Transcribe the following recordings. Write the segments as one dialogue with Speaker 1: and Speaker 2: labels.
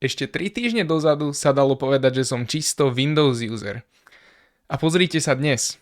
Speaker 1: Ešte 3 týždne dozadu sa dalo povedať, že som čisto Windows user. A pozrite sa dnes.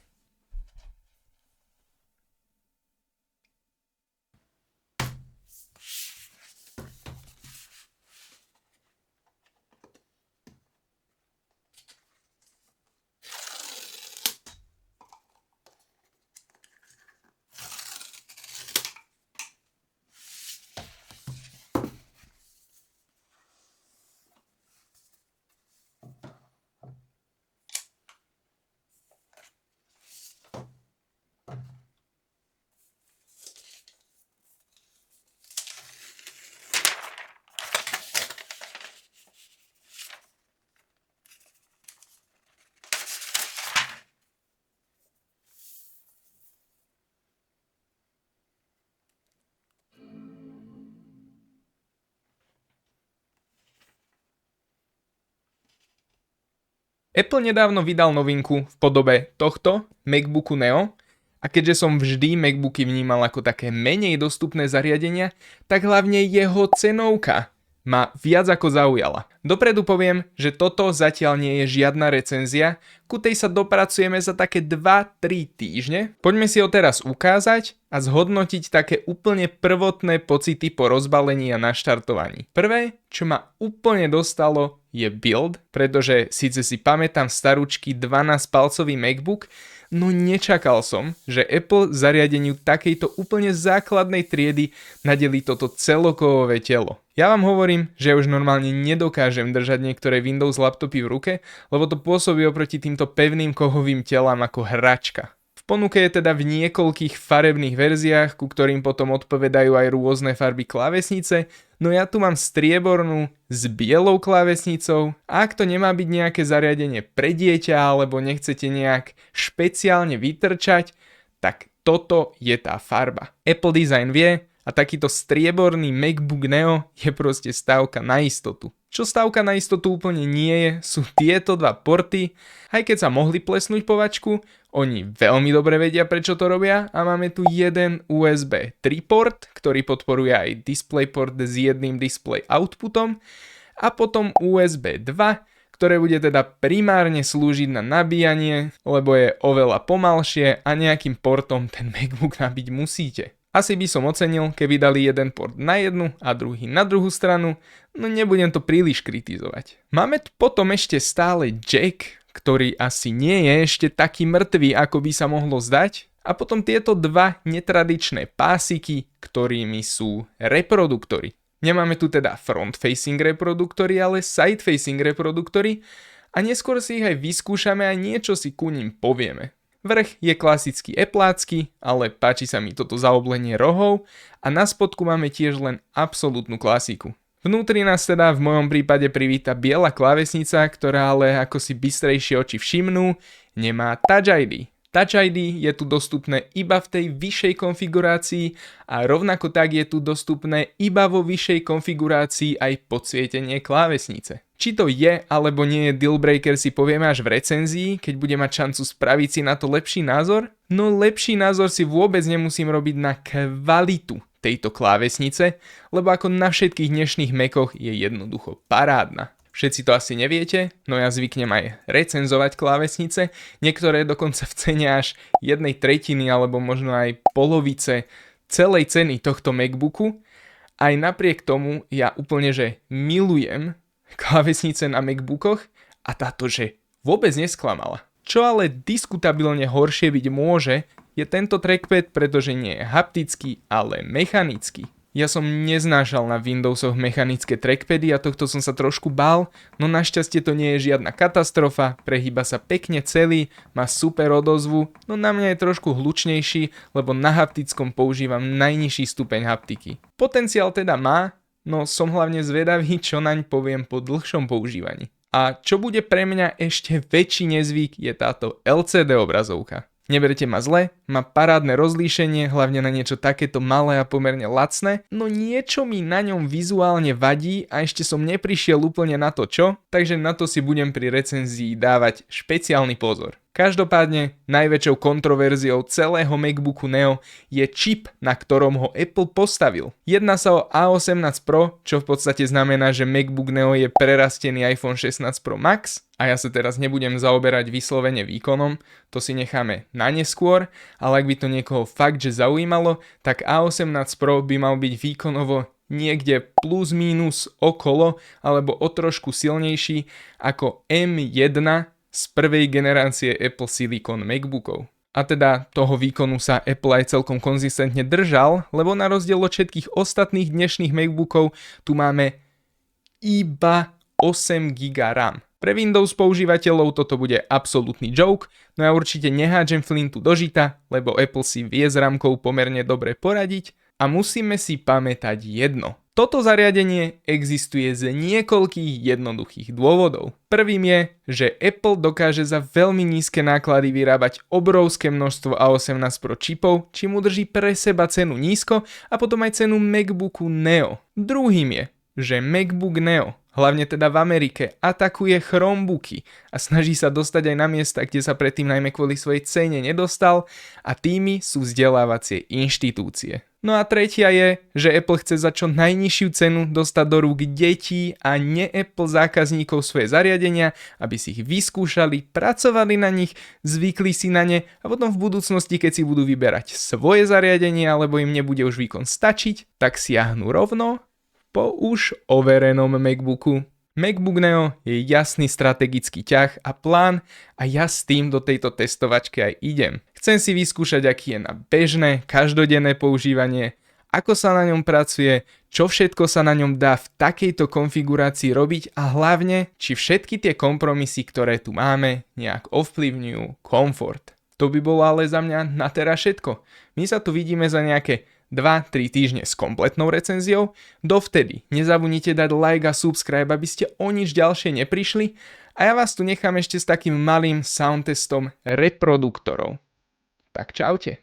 Speaker 1: Apple nedávno vydal novinku v podobe tohto MacBooku Neo a keďže som vždy MacBooky vnímal ako také menej dostupné zariadenia, tak hlavne jeho cenovka ma viac ako zaujala. Dopredu poviem, že toto zatiaľ nie je žiadna recenzia, ku tej sa dopracujeme za také 2-3 týždne. Poďme si ho teraz ukázať a zhodnotiť také úplne prvotné pocity po rozbalení a naštartovaní. Prvé, čo ma úplne dostalo, je build, pretože síce si pamätám starúčky 12-palcový MacBook, no nečakal som, že Apple zariadeniu takejto úplne základnej triedy nadelí toto celokovové telo. Ja vám hovorím, že už normálne nedokážem držať niektoré Windows laptopy v ruke, lebo to pôsobí oproti týmto pevným kovovým telám ako hračka. V ponuke je teda v niekoľkých farebných verziách, ku ktorým potom odpovedajú aj rôzne farby klávesnice, no ja tu mám striebornú s bielou klávesnicou a ak to nemá byť nejaké zariadenie pre dieťa alebo nechcete nejak špeciálne vytrčať, tak toto je tá farba. Apple Design vie a takýto strieborný MacBook Neo je proste stávka na istotu. Čo stávka na istotu úplne nie je, sú tieto dva porty, aj keď sa mohli plesnúť po vačku, oni veľmi dobre vedia, prečo to robia a máme tu jeden USB 3 port, ktorý podporuje aj DisplayPort s jedným display outputom a potom USB 2, ktoré bude teda primárne slúžiť na nabíjanie, lebo je oveľa pomalšie a nejakým portom ten MacBook nabiť musíte. Asi by som ocenil, keby dali jeden port na jednu a druhý na druhú stranu, no nebudem to príliš kritizovať. Máme tu potom ešte stále jack, ktorý asi nie je ešte taký mŕtvý, ako by sa mohlo zdať. A potom tieto dva netradičné pásiky, ktorými sú reproduktory. Nemáme tu teda front-facing reproduktory, ale side-facing reproduktory a neskôr si ich aj vyskúšame a niečo si ku ním povieme. Vrch je klasický eplácky, ale páči sa mi toto zaoblenie rohov a na spodku máme tiež len absolútnu klasiku. Vnútri nás teda v mojom prípade privíta biela klávesnica, ktorá ale ako si bystrejšie oči všimnú, nemá Touch ID. Touch ID je tu dostupné iba v tej vyššej konfigurácii a rovnako tak je tu dostupné iba vo vyššej konfigurácii aj podsvietenie klávesnice. Či to je alebo nie je dealbreaker si povieme až v recenzii, keď bude mať šancu spraviť si na to lepší názor. No lepší názor si vôbec nemusím robiť na kvalitu tejto klávesnice, lebo ako na všetkých dnešných Macoch je jednoducho parádna. Všetci to asi neviete, no ja zvyknem aj recenzovať klávesnice, niektoré dokonca v cene až 1/3 alebo možno aj polovice celej ceny tohto MacBooku. Aj napriek tomu ja úplne že milujem klávesnice na MacBookoch a táto že vôbec nesklamala. Čo ale diskutabilne horšie byť môže, je tento trackpad, pretože nie je haptický, ale mechanický. Ja som neznášal na Windowsoch mechanické trackpady a tohto som sa trošku bál, no našťastie to nie je žiadna katastrofa, prehýba sa pekne celý, má super odozvu, no na mňa je trošku hlučnejší, lebo na haptickom používam najnižší stupeň haptiky. Potenciál teda má, no som hlavne zvedavý, čo naň poviem po dlhšom používaní. A čo bude pre mňa ešte väčší nezvyk je táto LCD obrazovka. Neberte ma zle, má parádne rozlíšenie, hlavne na niečo takéto malé a pomerne lacné, no niečo mi na ňom vizuálne vadí a ešte som neprišiel úplne na to čo, takže na to si budem pri recenzii dávať špeciálny pozor. Každopádne najväčšou kontroverziou celého MacBooku Neo je čip, na ktorom ho Apple postavil. Jedná sa o A18 Pro, čo v podstate znamená, že MacBook Neo je prerastený iPhone 16 Pro Max. A ja sa teraz nebudem zaoberať vyslovene výkonom, to si necháme na neskôr, ale ak by to niekoho fakt že zaujímalo, tak A18 Pro by mal byť výkonovo niekde plus minus okolo alebo o trošku silnejší ako M1 z prvej generácie Apple Silicon MacBookov. A teda toho výkonu sa Apple aj celkom konzistentne držal, lebo na rozdiel od všetkých ostatných dnešných MacBookov tu máme iba 8 GB RAM. Pre Windows používateľov toto bude absolútny joke, no ja určite nehádžem flintu do žita, lebo Apple si vie s rámkou pomerne dobre poradiť a musíme si pamätať jedno. Toto zariadenie existuje z niekoľkých jednoduchých dôvodov. Prvým je, že Apple dokáže za veľmi nízke náklady vyrábať obrovské množstvo A18 Pro čipov, čím udrží pre seba cenu nízko a potom aj cenu MacBooku Neo. Druhým je, že MacBook Neo, hlavne teda v Amerike, atakuje Chromebooky a snaží sa dostať aj na miesta, kde sa predtým najmä kvôli svojej cene nedostal, a tými sú vzdelávacie inštitúcie. No a tretia je, že Apple chce za čo najnižšiu cenu dostať do rúk detí a ne-Apple zákazníkov svoje zariadenia, aby si ich vyskúšali, pracovali na nich, zvykli si na ne a potom v budúcnosti, keď si budú vyberať svoje zariadenie alebo im nebude už výkon stačiť, tak siahnu rovno po už overenom MacBooku. MacBook Neo je jasný strategický ťah a plán a ja s tým do tejto testovačky aj idem. Chcem si vyskúšať, aký je na bežné, každodenné používanie, ako sa na ňom pracuje, čo všetko sa na ňom dá v takejto konfigurácii robiť a hlavne, či všetky tie kompromisy, ktoré tu máme, nejak ovplyvňujú komfort. To by bolo ale za mňa na teraz všetko. My sa tu vidíme za nejaké 2-3 týždne s kompletnou recenziou. Dovtedy nezabudnite dať like a subscribe, aby ste o nič ďalšie neprišli, a ja vás tu nechám ešte s takým malým soundtestom reproduktorov. Tak čaute.